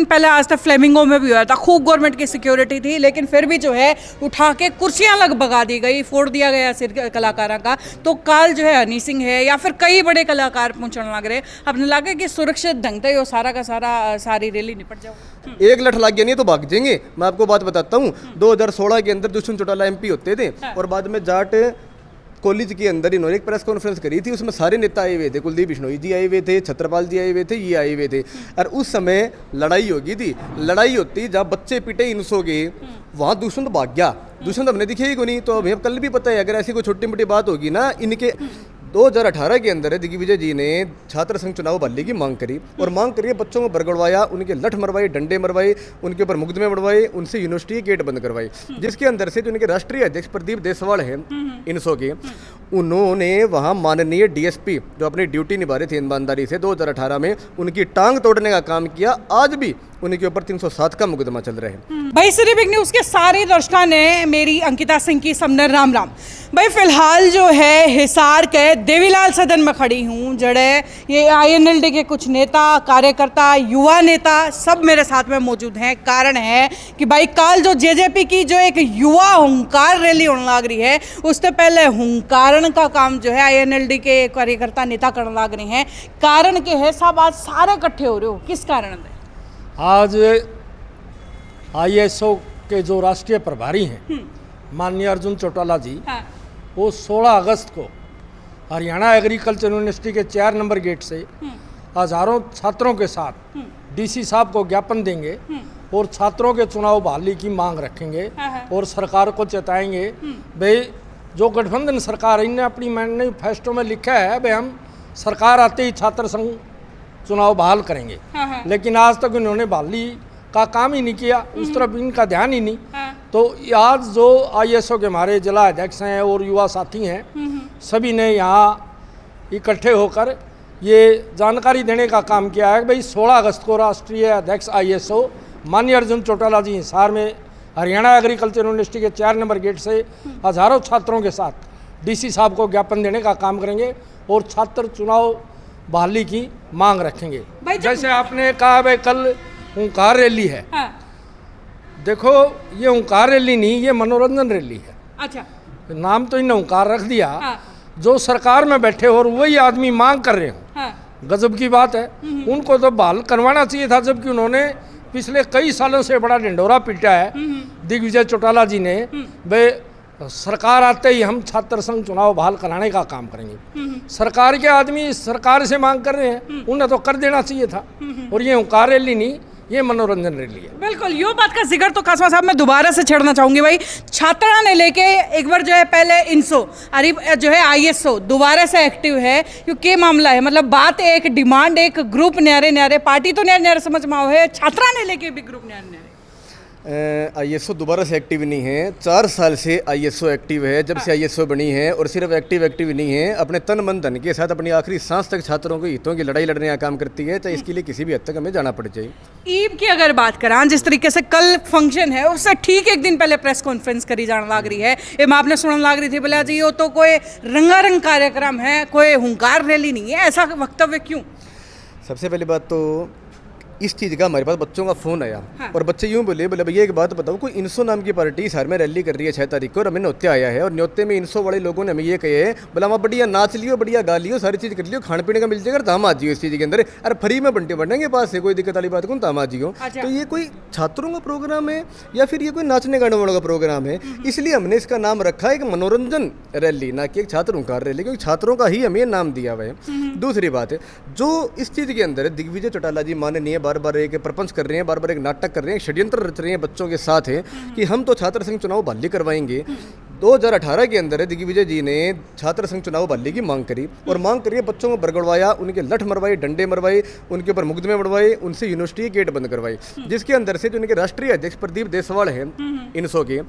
पहले आज तक फ्लेमिंगो में भी हुआ था, खूब गवर्नमेंट की सिक्योरिटी थी, लेकिन फिर भी जो है उठा के कुर्सियां लग भगा दी गई, फोड़ दिया गया सिर कलाकारों का। तो काल जो है हनी सिंह है या फिर कई बड़े कलाकार पहुंचने लग रहे, अपने लगे कि सुरक्षित ढंग से वो सारा का सारी रैली निपट जाओ। एक लठ लग गया नहीं तो भाग जाएंगे। मैं आपको बात बताता हूँ, 2016 के अंदर दुष्यंत चौटाला MP होते थे और बाद में जाट कॉलेज के अंदर इन्होंने एक प्रेस कॉन्फ्रेंस करी थी, उसमें सारे नेता आए हुए थे, कुलदीप बिश्नोई जी आए हुए थे, छत्रपाल जी आए हुए थे, ये आए हुए थे। और उस समय लड़ाई हो गई थी, लड़ाई होती जहाँ बच्चे पिटे इनसो के, वहाँ दुष्यंत भाग गया। दुष्यंत हमने दिखे ही को नहीं, तो हमें कल भी पता है अगर ऐसी कोई छोटी मोटी बात होगी ना, इनके 2018 के अंदर दिग्विजय जी ने छात्र संघ चुनाव बहाली की मांग करी और मांग करिए बच्चों को बरगड़वाया, उनके लठ मरवाए, डंडे मरवाए, उनके ऊपर मुकदमे मरवाए, उनसे यूनिवर्सिटी के गेट बंद करवाए, जिसके अंदर से जो उनके राष्ट्रीय अध्यक्ष प्रदीप देसवाल हैं इनसो के, उन्होंने वहाँ माननीय DSP जो अपनी ड्यूटी निभा रहे थे ईमानदारी से 2018 में उनकी टांग तोड़ने का काम किया। आज भी उनके ऊपर 307 का मुकदमा चल रहा है। भाई सिटी बिग न्यूज़ के सारे दर्शकों ने मेरी अंकिता सिंह की समनर राम राम। भाई फिलहाल जो है हिसार के देवीलाल सदन में खड़ी हूँ, जड़े ये INLD के कुछ नेता, कार्यकर्ता, युवा नेता सब मेरे साथ में मौजूद हैं। कारण है कि भाई काल जो JJP की जो एक युवा हुंकार रैली होने लग रही है, उससे पहले हुंकारण का काम जो है INLD के कार्यकर्ता नेता करने लग रहे हैं। कारण के है साहब आज सारे इकट्ठे हो रहे हो, किस कारण है? आज ISO के जो राष्ट्रीय प्रभारी हैं माननीय अर्जुन चौटाला जी, वो 16 अगस्त को हरियाणा एग्रीकल्चर यूनिवर्सिटी के 4 नंबर गेट से हजारों छात्रों के साथ DC साहब को ज्ञापन देंगे और छात्रों के चुनाव बहाली की मांग रखेंगे और सरकार को चेताएंगे भाई जो गठबंधन सरकार है, इनने अपनी मैनिफेस्टो में लिखा है भाई हम सरकार आते ही छात्र संघ चुनाव बहाल करेंगे, लेकिन आज तक इन्होंने बहाली का काम ही नहीं किया, उस तरफ इनका ध्यान ही नहीं। तो आज जो ISO के हमारे जिला अध्यक्ष हैं और युवा साथी हैं, सभी ने यहाँ इकट्ठे होकर ये जानकारी देने का काम किया है कि भाई 16 अगस्त को राष्ट्रीय अध्यक्ष ISO माननीय अर्जुन चौटाला जी हिसार में हरियाणा एग्रीकल्चर यूनिवर्सिटी के 4 नंबर गेट से हजारों छात्रों के साथ DC साहब को ज्ञापन देने का काम करेंगे और छात्र चुनाव बहाली की मांग रखेंगे। जैसे आपने कहा भाई कल हुंकार रैली है, देखो ये हुंकार रैली नहीं, ये मनोरंजन रैली है। अच्छा, नाम तो इन्हें हुंकार रख दिया, जो सरकार में बैठे हो और वही आदमी मांग कर रहे हो, गजब की बात है। उनको तो बहाल करवाना चाहिए था, जबकि उन्होंने पिछले कई सालों से बड़ा ढिंढोरा पीटा है दिग्विजय चौटाला जी ने, भाई सरकार आते ही हम छात्र संघ चुनाव बहाल कराने का काम करेंगे। सरकार के आदमी सरकार से मांग कर रहे हैं, उन्हें तो कर देना चाहिए था। और ये हुंकार रैली नहीं, ये मनोरंजन रैली है। बिल्कुल, यो बात का जिक्र तो कासमा साहब मैं दोबारा से छेड़ना चाहूंगी। भाई छात्रा ने लेके एक बार जो है पहले इनसो अरे जो है ISO दोबारा से एक्टिव है, क्योंकि मामला है मतलब बात एक डिमांड एक ग्रुप न्यारे न्यारे पार्टी तो न्यारे न्यारे समझ में आओ है, छात्रा ने लेके भी ग्रुप न्यारे न्यारे। ISO दोबारा से एक्टिव नहीं है, 4 साल से ISO एक्टिव है, जब से ISO बनी है। और सिर्फ एक्टिव नहीं है, अपने तन मन धन के साथ अपनी आखिरी सांस तक छात्रों के हितों की लड़ाई लड़ने का काम करती है, चाहे इसके लिए किसी भी हद तक हमें जाना पड़ जाए। ईब की अगर बात करें, जिस तरीके से कल फंक्शन है उससे ठीक एक दिन पहले प्रेस कॉन्फ्रेंस करी जाने लग रही है, ये मैं आपने सुनने लग रही थी बोला जी वो तो कोई रंगारंग कार्यक्रम है, कोई हुंकार रैली नहीं है, ऐसा वक्तव्य क्यों? सबसे पहली बात तो इस चीज़ का हमारे पास बच्चों का फ़ोन आया और बच्चे यूँ बोले भैया एक बात बताओ, कोई इनसो नाम की पार्टी शहर में रैली कर रही है 6 तारीख को और हमें न्योते आया है और न्योते में इनसो वाले लोगों ने हमें ये कहे बोला वहाँ बढ़िया नाच लियो, बढ़िया गा लियो, सारी चीज़ कर लियो, खाने पीने का मिल जाएगा, तो हम आ जियो इस चीज़ के अंदर, अरे फ्री में बंटे बढ़ेंगे पास से, कोई दिक्कत वाली बात कौन, तो हम आ जियो। तो ये कोई छात्रों का प्रोग्राम है या फिर ये कोई नाचने गाने वालों का प्रोग्राम है, इसलिए हमने इसका नाम रखा है कि मनोरंजन रैली, ना कि एक छात्र हुंकार रैली, क्योंकि छात्रों का ही हमें ये नाम दिया हुआ है। दूसरी बात है जो इस चीज़ के अंदर दिग्विजय चौटाला जी माननीय बार बार एक प्रपंच कर रहे हैं, बार बार एक नाटक कर रहे हैं, षड्यंत्र रच रहे हैं बच्चों के साथ है कि हम तो छात्र संघ चुनाव बहाली करवाएंगे। 2018 के अंदर दिग्विजय जी ने छात्र संघ चुनाव बहाली की मांग करी और मांग करिए बच्चों को बरगड़वाया, उनके लठ मरवाए, डंडे मरवाए, उनके ऊपर मुकदमे मरवाए, उनसे यूनिवर्सिटी के गेट बंद करवाए, जिसके अंदर से जो उनके राष्ट्रीय अध्यक्ष प्रदीप देसवाल हैं इनसो के,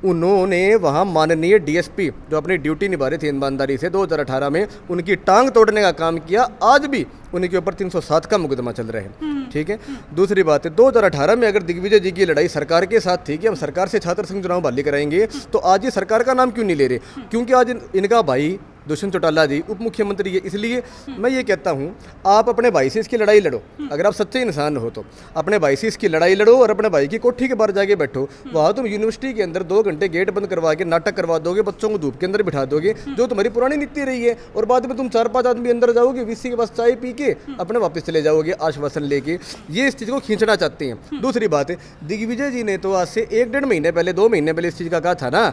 उन्होंने वहाँ माननीय DSP जो अपनी ड्यूटी निभा रहे थे ईमानदारी से 2018 में उनकी टांग तोड़ने का काम किया। आज भी उनके ऊपर 307 का मुकदमा चल रहा है। ठीक है, दूसरी बात है 2018 में अगर दिग्विजय जी की लड़ाई सरकार के साथ थी कि हम सरकार से छात्र संघ चुनाव बहाली कराएंगे, तो आज ये सरकार का नाम क्यों नहीं ले रहे? क्योंकि आज इनका भाई दुष्यंत चौटाला जी उप मुख्यमंत्री है। इसलिए मैं ये कहता हूँ आप अपने भाई से इसकी लड़ाई लड़ो, अगर आप सच्चे इंसान हो तो अपने भाई से इसकी लड़ाई लड़ो और अपने भाई की कोठी के बाहर जाके बैठो। वहाँ तुम यूनिवर्सिटी के अंदर 2 घंटे गेट बंद करवा के नाटक करवा दोगे, बच्चों को धूप के अंदर बिठा दोगे, जो तुम्हारी पुरानी नीति रही है, और बाद में तुम 4-5 आदमी अंदर जाओगे, वीसी के पास चाय पी के अपने वापस चले जाओगे आश्वासन लेके। ये इस चीज़ को खींचना चाहते हैं। दूसरी बात है, दिग्विजय जी ने तो आज से 1-1.5 महीने पहले, 2 महीने पहले इस चीज़ का कहा था ना,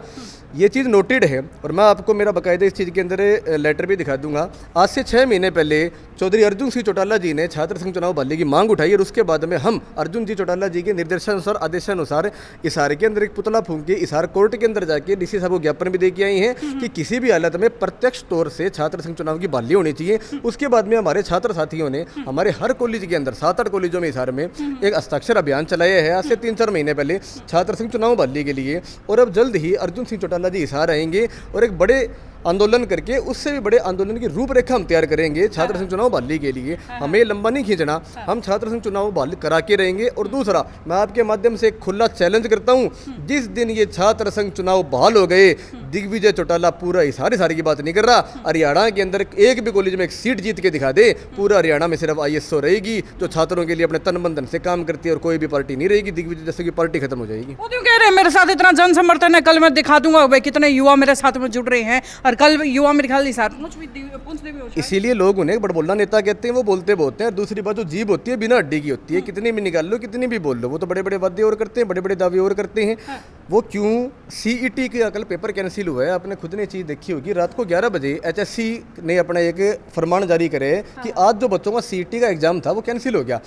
ये चीज़ नोटेड है और मैं आपको मेरा बाकायदा इस चीज़ के अंदर लेटर भी दिखा दूंगा। आज से 6 महीने पहले चौधरी अर्जुन सिंह चौटाला जी ने छात्र संघ चुनाव बहाली की मांग उठाई और उसके बाद में हम अर्जुन जी चौटाला जी के निर्देशानुसार, आदेशानुसार हिसार के अंदर एक पुतला फूंक के हिसार कोर्ट के अंदर जाके डीसी साहब को ज्ञापन भी दे के आई हैं कि किसी भी हालत में प्रत्यक्ष तौर से छात्र संघ चुनाव की बहाली होनी चाहिए। उसके बाद में हमारे छात्र साथियों ने हमारे हर कॉलेज के अंदर 7-8 कॉलेजों में हिसार में एक हस्ताक्षर अभियान चलाया है आज से 3-4 महीने पहले छात्र संघ चुनाव बहाली के लिए। और अब जल्द ही अर्जुन सिंह चौटाला जी हिसार आएंगे और एक बड़े आंदोलन करके उससे भी बड़े आंदोलन की रूपरेखा हम तैयार करेंगे छात्र संघ चुनाव बहाली के लिए। हमें लंबा नहीं खींचना, हम छात्र संघ चुनाव बहाली करा के रहेंगे। और दूसरा, मैं आपके माध्यम से एक खुला चैलेंज करता हूं, जिस दिन ये छात्र संघ चुनाव बहाल हो गए, दिग्विजय चौटाला पूरा हिसार की बात नहीं कर रहा, हरियाणा के अंदर एक भी कॉलेज में एक सीट जीत के दिखा दे, पूरा हरियाणा में सिर्फ ISO रहेगी जो छात्रों के लिए अपने तन मन धन से काम करती है और कोई भी पार्टी नहीं रहेगी। दिग्विजय जैसे की पार्टी खत्म हो जाएगी। वो क्यों कह रहे हैं मेरे साथ इतना जन समर्थन है, कल मैं दिखा दूंगा भाई कितने युवा मेरे साथ में जुड़ रहे हैं, और कल युवा मेरे ख्याल इसीलिए लोग उन्हें बड़बोला नेता कहते हैं। वो बोलते बहुत हैं। दूसरी बात, जो जीभ होती है बिना अड्डी की होती है, कितनी भी निकाल लो, कितनी भी बोल लो, वो तो बड़े बड़े वादे और करते हैं, बड़े बड़े दावे और करते हैं। वो क्यों CET का कल पेपर कैंसिल हुआ है, आपने खुद ने चीज़ देखी होगी। रात को 11 बजे HSC ने अपना एक फरमान जारी करे कि आज जो बच्चों का CET का एग्जाम था वो कैंसिल हो गया।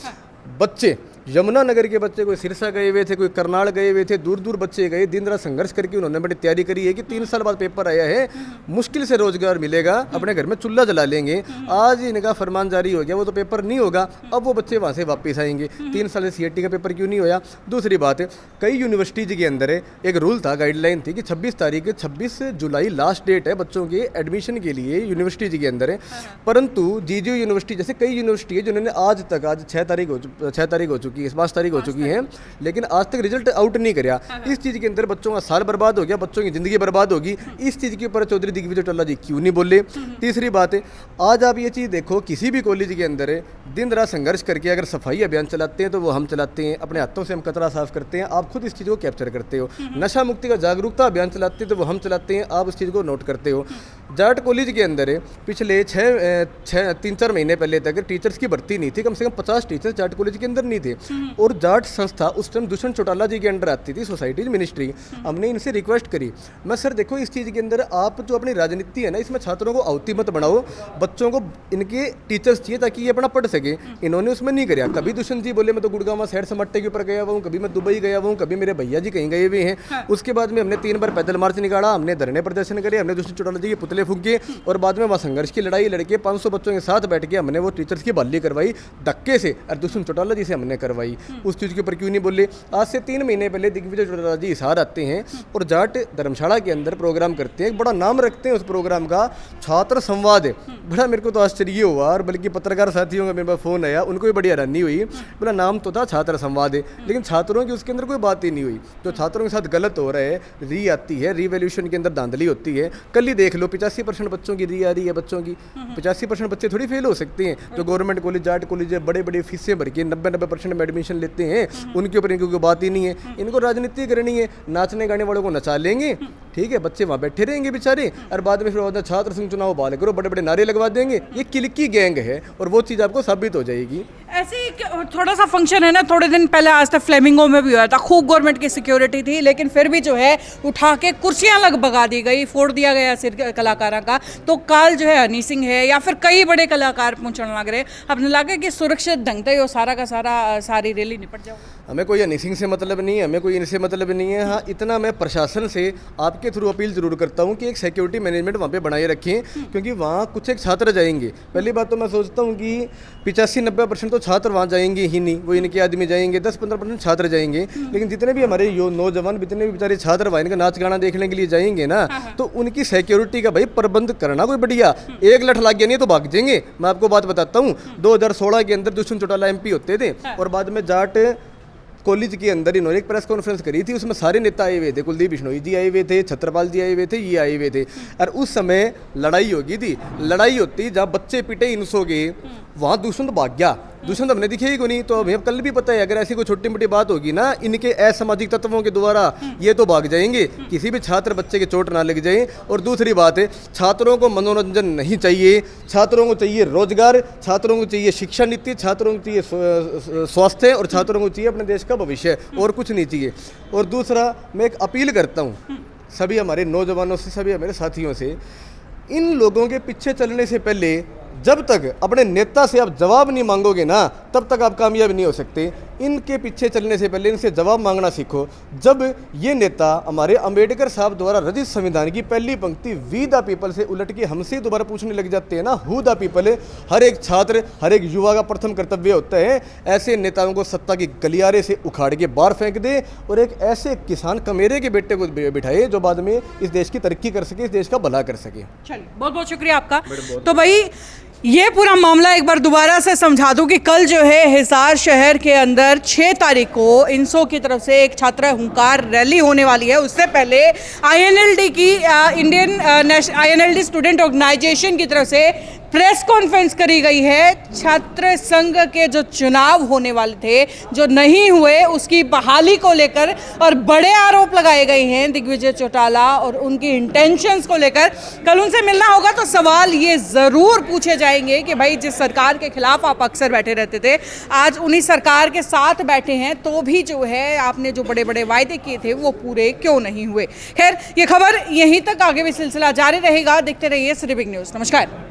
बच्चे यमुनानगर के बच्चे कोई सिरसा गए हुए थे, कोई करनाल गए हुए थे, दूर दूर बच्चे गए, दिन रात संघर्ष करके उन्होंने बड़ी तैयारी करी है कि 3 साल बाद पेपर आया है, मुश्किल से रोजगार मिलेगा, अपने घर में चूल्हा जला लेंगे। आज इनका फरमान जारी हो गया, वो तो पेपर नहीं होगा। अब वो बच्चे वहाँ से वापस आएंगे। 3 साल से CET का पेपर क्यों नहीं होया? दूसरी बात है, कई यूनिवर्सिटीज़ के अंदर एक रूल था, गाइडलाइन थी कि 26 जुलाई लास्ट डेट है बच्चों के एडमिशन के लिए यूनिवर्सिटीज़ के अंदर है। परंतु GGU यूनिवर्सिटी जैसे कई यूनिवर्सिटी है जिन्होंने आज 6 तारीख हो चुकी है, 5 तारीख हो चुकी है, लेकिन आज तक रिजल्ट आउट नहीं कराया। इस चीज़ के अंदर बच्चों का साल बर्बाद हो गया, बच्चों की ज़िंदगी बर्बाद होगी। इस चीज़ के ऊपर चौधरी दिग्विजय चौटाला जी क्यों नहीं बोले? तीसरी बात है, आज आप ये चीज़ देखो, किसी भी कॉलेज के अंदर दिन रात संघर्ष करके अगर सफाई अभियान चलाते हैं तो वो हम चलाते हैं, अपने हाथों से हम कचरा साफ करते हैं, आप खुद इस चीज़ को कैप्चर करते हो। नशा मुक्ति का जागरूकता अभियान चलाते हैं तो वो हम चलाते हैं, आप उस चीज़ को नोट करते हो। जाट कॉलेज के अंदर पिछले 3-4 महीने पहले तक टीचर्स की भर्ती नहीं थी, कम से कम 50 टीचर्स जाट कॉलेज के अंदर नहीं थे। और जाट संस्था उस टाइम दुष्यंत चौटाला जी के अंडर आती थी, सोसाइटीज मिनिस्ट्री। हमने इनसे रिक्वेस्ट करी, मैं सर देखो इस चीज़ के अंदर आप जो अपनी राजनीति है ना, इसमें छात्रों को अवती मत बनाओ, बच्चों को इनके टीचर्स चाहिए ताकि ये अपना पढ़ सके। इन्होंने उसमें नहीं कराया। कभी दुष्यंत जी बोले मैं तो गुड़गांव शहर समाट्टे के ऊपर गया हुआ हूँ, कभी मैं दुबई गया हुआ हूँ, कभी मेरे भैया जी कहीं गए हुए हैं। उसके बाद में हमने 3 बार पैदल मार्च निकाला, हमने धरने प्रदर्शन करे, हमने दुष्यंत चौटाला जी के पुतले फूके और बाद में वहाँ संघर्ष की लड़ाई लड़के 500 बच्चों के साथ बैठ के हमने वो टीचर्स की बहाली करवाई, धक्के से, और दुष्यंत चौटाला जी से हमने करवाई। उस चीज़ के ऊपर क्यों नहीं बोले? आज से 3 महीने पहले दिग्विजय चौटाला जी हिसार आते हैं और जाट धर्मशाला के अंदर प्रोग्राम करते हैं, बड़ा नाम रखते हैं उस प्रोग्राम का, छात्र संवाद है। बड़ा मेरे को तो आश्चर्य हुआ, और बल्कि पत्रकार साथियों का मेरे पास फ़ोन आया, उनको भी बड़ी हैरानी हुई। बोला नाम तो था छात्र संवाद है, लेकिन छात्रों की उसके अंदर कोई बात ही नहीं हुई। जो छात्रों के साथ गलत हो रहा है, री आती है, रीवैल्यूएशन के अंदर धांधली होती है। कल ही देख लो 85% बच्चों की री आ रही है। बच्चों की 85% बच्चे थोड़ी फेल हो सकते हैं। जो गवर्नमेंट कॉलेज, जाट कॉलेज बड़े बड़े फीसें भर के 90% में एडमिशन लेते हैं, उनके ऊपर इनकी कोई बात ही नहीं है। इनको राजनीति करनी है, नाचने गाने वालों को नचा लेंगे, ठीक है, बच्चे वहाँ बैठे रहेंगे बेचारे, और बाद में फिर छात्र संघ चुनाव बहाल करो, बड़े बड़े नारे लगवा देंगे। ये किलकी गैंग है और वो चीज़ आपको साबित हो जाएगी। ऐसे ही थोड़ा सा फंक्शन है ना, थोड़े दिन पहले आज तक फ्लेमिंगो में भी हुआ था, खूब गवर्नमेंट की सिक्योरिटी थी, लेकिन फिर भी जो है उठा के कुर्सियां लग भगा दी गई, फोड़ दिया गया सिर कलाकारों का। तो कल जो है हनी सिंह है या फिर कई बड़े कलाकार पहुंचने लग रहे, अपने लगे कि सुरक्षित ढंग से सारा का सारी रैली निपट जाओ। हमें कोई हनी सिंह से मतलब नहीं है, हमें कोई इनसे मतलब नहीं है। हाँ, इतना मैं प्रशासन से आपके थ्रू अपील जरूर करता हूँ कि एक सिक्योरिटी मैनेजमेंट वहाँ पे बनाए रखें, क्योंकि वहाँ कुछ एक छात्र जाएंगे। पहली बात तो मैं सोचता हूँ कि 85-90% तो छात्र वहाँ जाएंगे ही नहीं, वो इनके आदमी जाएंगे, 10-15% छात्र जाएंगे। लेकिन जितने भी हमारे नौजवान, जितने भी बेचारे छात्र वहाँ इनका नाच गाना देखने के लिए जाएंगे ना, तो उनकी सिक्योरिटी का भाई प्रबंध करना कोई बढ़िया। एक लठ लग गया नहीं तो भाग जाएंगे। मैं आपको बात बताता हूँ, 2016 के अंदर दुष्यंत चौटाला MP होते थे और बाद में जाट कॉलेज के अंदर इन्होंने एक प्रेस कॉन्फ्रेंस करी थी, उसमें सारे नेता आए हुए थे, कुलदीप बिश्नोई जी आए हुए थे, छत्रपाल जी आए हुए थे, ये आए हुए थे। और उस समय लड़ाई हो गई थी, लड़ाई होती जहाँ बच्चे पिटे इनसो के, वहाँ दुष्यंत भाग गया। दुष्यंत हमने दिखे ही को नहीं, तो हमें कल भी पता है अगर ऐसी कोई छोटी मोटी बात होगी ना, इनके असामाजिक तत्वों के द्वारा ये तो भाग जाएंगे, किसी भी छात्र बच्चे के चोट ना लग जाए। और दूसरी बात है, छात्रों को मनोरंजन नहीं चाहिए, छात्रों को चाहिए रोजगार, छात्रों को चाहिए शिक्षा नीति, छात्रों को चाहिए स्वास्थ्य, और छात्रों को चाहिए अपने देश का भविष्य, और कुछ नहीं चाहिए। और दूसरा, मैं एक अपील करता हूँ सभी हमारे नौजवानों से, सभी हमारे साथियों से, इन लोगों के पीछे चलने से पहले जब तक अपने नेता से आप जवाब नहीं मांगोगे ना, तब तक आप कामयाब नहीं हो सकते। इनके पीछे चलने से पहले इनसे जवाब मांगना सीखो। जब ये नेता हमारे अंबेडकर साहब द्वारा रचित संविधान की पहली पंक्ति वी द पीपल से उलट के हमसे दोबारा पूछने लग जाते हैं ना, हु द पीपल, हर एक छात्र, हर एक युवा का प्रथम कर्तव्य होता है ऐसे नेताओं को सत्ता की गलियारे से उखाड़ के बाहर फेंक दे, और एक ऐसे किसान कमेरे के बेटे को बिठाए जो बाद में इस देश की तरक्की कर सके, इस देश का भला कर सके। चलिए, बहुत बहुत शुक्रिया आपका। तो भाई ये पूरा मामला एक बार दोबारा से समझा दूं कि कल जो है हिसार शहर के अंदर 6 तारीख को इनसो की तरफ से एक छात्र हुंकार रैली होने वाली है। उससे पहले आईएनएलडी की आईएनएलडी स्टूडेंट ऑर्गेनाइजेशन की तरफ से प्रेस कॉन्फ्रेंस करी गई है। छात्र संघ के जो चुनाव होने वाले थे, जो नहीं हुए, उसकी बहाली को लेकर और बड़े आरोप लगाए गए हैं दिग्विजय चौटाला और उनकी इंटेंशंस को लेकर। कल उनसे मिलना होगा तो सवाल ये ज़रूर पूछे जाएंगे कि भाई जिस सरकार के खिलाफ आप अक्सर बैठे रहते थे, आज उन्हीं सरकार के साथ बैठे हैं तो भी जो है आपने जो बड़े बड़े वायदे किए थे वो पूरे क्यों नहीं हुए। खैर, ये खबर यहीं तक, आगे भी सिलसिला जारी रहेगा। देखते रहिए सिटी बिग न्यूज़। नमस्कार।